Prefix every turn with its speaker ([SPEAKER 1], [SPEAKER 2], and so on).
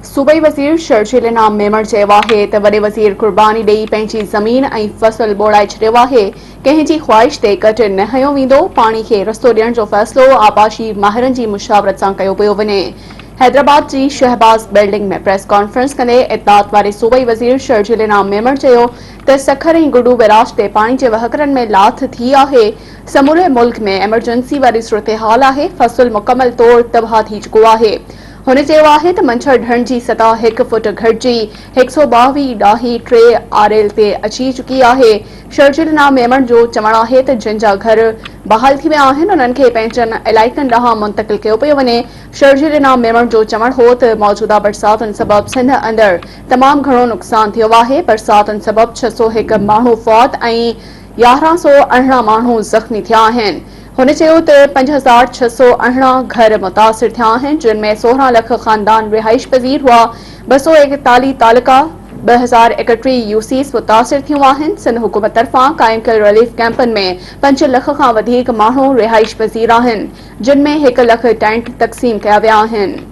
[SPEAKER 1] सूबाई वज़ीर शर्जील इनाम मेमण चयो आहे त वॾे वज़ीर क़ुर्बानी ॾेई पंहिंजी ज़मीन ऐं फ़सुल ॿोड़ाए छॾियो आहे। कंहिं जी ख़्वाहिश ते कट न हयो वेंदो। पाणी खे रस्तो ॾियण जो फ़ैसिलो आबाशी माहिरनि जी मुशावरत सां कयो पियो वञे। हैदराबाद जी शहबाज बिल्डिंग में प्रेस कॉन्फ्रेंस कंदे इत्तलात वारे सूबाई वज़ीर शर्जील इनाम मेमण चयो त सखर ऐं गुडू बैराज ते पाणी जे वहकरनि में लाथ थी आहे। समूरे मुल्क में एमरजेंसी वारी सूरत-हाल आहे। फ़सुल मुकमल तौर तबाह थी चुको आहे। हुन चयो आहे त मंझर ढंढ जी सतह 1 फुट घटिजी 122 ॾाही 3 आरएल ते अची चुकी आहे। शर्जील इनाम मेमण जो चवणु आहे त जिन जा घर बहाल थी विया आहिनि उन्हनि खे पंहिंजनि इलाइक़नि ॾांहुं मुंतक़िल कयो पियो वञे। शर्जील इनाम मेमण जो चवणु हो त मौजूदा बरसातुनि सबबि सिंध अंदरि तमामु घणो नुक़सान थियो आहे। बरसातुनि सबबि 601 माण्हू फौत ऐं 1118 माण्हू ज़ख़्मी थिया आहिनि। हुन चयो त 5618 घर मुतासिर थिया आहिनि, जिन में 16 लख ख़ानदान रिहाइश पज़ीर हुआ। 241 तालुका 2031 यूसीस मुतासिर थियूं आहिनि। सिंध हुकूमत तरफ़ां क़ाइम कयल रिलीफ कैंपनि में 5 लख खां वधीक माण्हू रिहाइश पज़ीर आहिनि, जिन में 1 लख टेंट तक़सीम कया विया आहिनि।